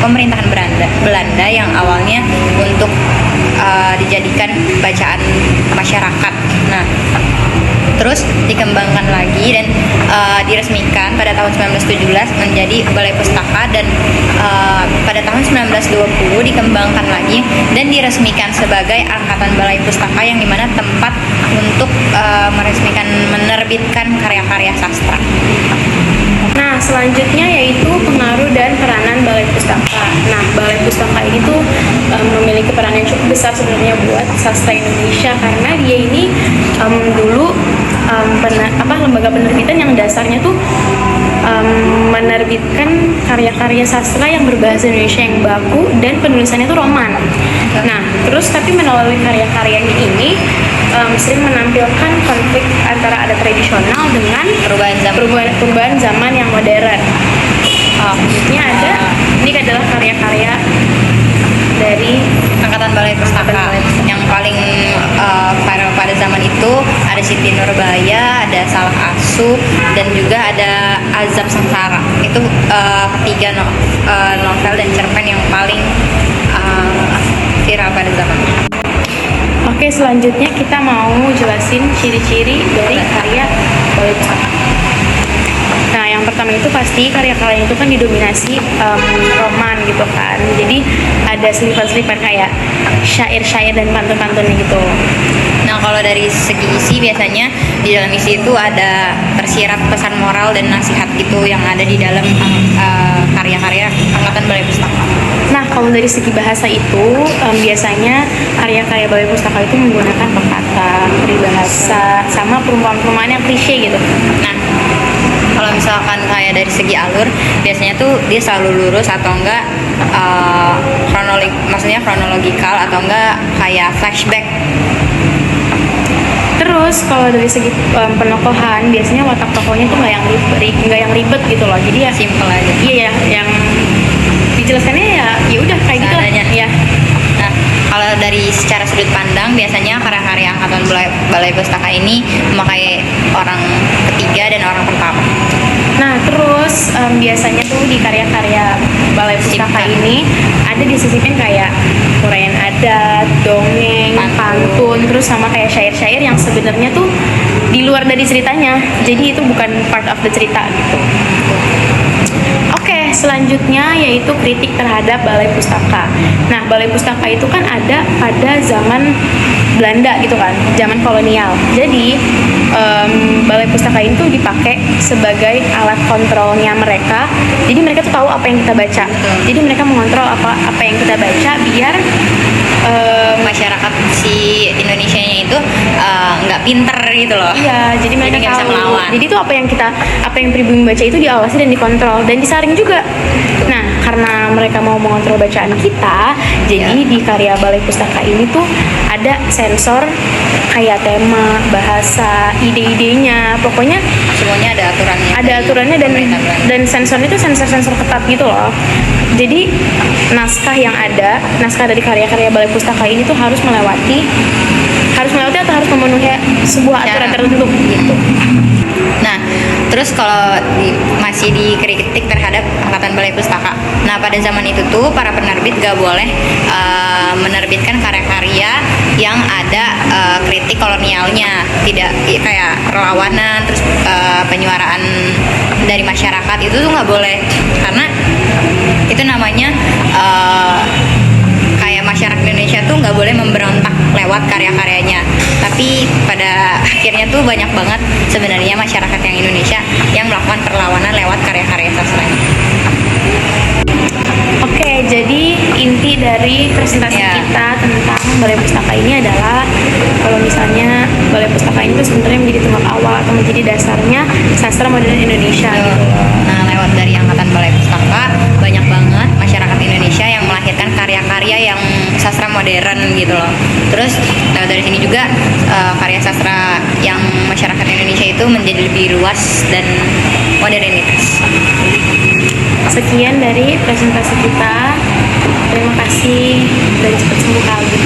pemerintahan Belanda yang awalnya untuk dijadikan bacaan masyarakat. Nah, terus dikembangkan lagi dan diresmikan pada tahun 1917 menjadi Balai Pustaka, dan pada tahun 1920 dikembangkan lagi dan diresmikan sebagai Angkatan Balai Pustaka, yang dimana tempat untuk menerbitkan karya-karya sastra. Nah, selanjutnya yaitu pengaruh dan peranan Balai Pustaka. Nah, Balai Pustaka ini tuh memiliki peran yang cukup besar sebenarnya buat sastra Indonesia, karena dia ini dulu lembaga penerbitan yang dasarnya tuh menerbitkan karya-karya sastra yang berbahasa Indonesia yang baku dan penulisannya tuh roman. Nah, terus tapi melalui karya-karyanya ini sering menampilkan konflik antara adat tradisional dengan perubahan zaman yang modern. Khususnya ini adalah karya-karya dari Angkatan Balai Pustaka yang paling viral pada zaman itu. Ada Siti Nurbaya, ada Salah Asuh, dan juga ada Azab Sengsara. Itu ketiga novel dan cerpen yang paling viral pada zaman itu. Oke, selanjutnya kita mau jelasin ciri-ciri dari karya Balai Pustaka. Nah, yang pertama itu pasti karya-karyanya itu kan didominasi roman gitu kan. Jadi ada selipan-selipan kayak syair-syair dan pantun-pantun gitu. Nah, kalau dari segi isi, biasanya di dalam isi itu ada tersirat pesan moral dan nasihat gitu yang ada di dalam karya-karya Angkatan Balai Pustaka. Nah, kalau dari segi bahasa itu biasanya karya-karya Balai Pustaka itu menggunakan pepatah, peribahasa, sama perumpamaan-perumpamaan yang klise gitu. Nah, kalau misalkan kayak dari segi alur, biasanya tuh dia selalu lurus atau enggak kronologikal atau enggak kayak flashback. Terus kalau dari segi penokohan, biasanya watak tokohnya tuh nggak yang ribet gitu loh. Jadi ya Simple aja. Iya, yang dijelaskannya ya udah kayak gitu lah. Ya. Nah, kalau dari secara sudut pandang, biasanya karya-karya Angkatan Balai Pustaka ini memakai orang ketiga dan orang pertama. Nah, terus biasanya tuh di karya-karya Balai Pustaka ini ada disisipin kayak uraian adat, dongeng, pantun, terus sama kayak syair-syair yang sebenarnya tuh di luar dari ceritanya. Jadi itu bukan part of the cerita gitu. Oke, selanjutnya yaitu kritik terhadap Balai Pustaka. Nah, Balai Pustaka itu kan ada pada zaman Belanda gitu kan, zaman kolonial. Jadi Balai Pustaka itu dipakai sebagai alat kontrolnya mereka. Jadi mereka tuh tahu apa yang kita baca. Jadi mereka mengontrol apa yang kita baca biar masyarakat si Indonesianya itu nggak pinter gitu loh. Iya, jadi mereka nggak bisa tahu. melawan. Jadi itu apa yang pribumi baca itu diawasi dan dikontrol dan disaring juga. Nah, karena mereka mau mengontrol bacaan kita, jadi di karya Balai Pustaka ini tuh ada sensor kayak tema, bahasa, ide-idenya, pokoknya Semuanya ada aturannya. ada aturannya dan sensornya itu sensor-sensor ketat gitu loh. Jadi naskah dari karya-karya Balai Pustaka ini tuh harus melewati atau harus memenuhi sebuah aturan tertentu gitu. Nah, terus kalau masih dikritik terhadap Angkatan Balai Pustaka. Nah, pada zaman itu tuh para penerbit gak boleh menerbitkan karya-karya yang ada kritik kolonialnya, tidak kayak perlawanan, terus penyuaraan dari masyarakat itu tuh nggak boleh, karena itu namanya kayak masyarakat Indonesia tuh nggak boleh memberontak lewat karya-karyanya. Tapi pada akhirnya tuh banyak banget sebenarnya masyarakat yang Indonesia yang melakukan perlawanan lewat karya-karya sastranya. Oke, jadi inti dari presentasi kita tentang Balai Pustaka ini adalah kalau misalnya Balai Pustaka ini tuh sebenarnya menjadi tonggak awal atau menjadi dasarnya sastra modern Indonesia gitu. Nah, lewat dari Angkatan Balai Pustaka banyak banget masyarakat Indonesia yang melahirkan karya-karya yang sastra modern gitu loh. Terus dari sini juga karya sastra yang masyarakat Indonesia itu menjadi lebih luas dan modernitas. Sekian dari presentasi kita. Terima kasih dan cepat sembuh kali.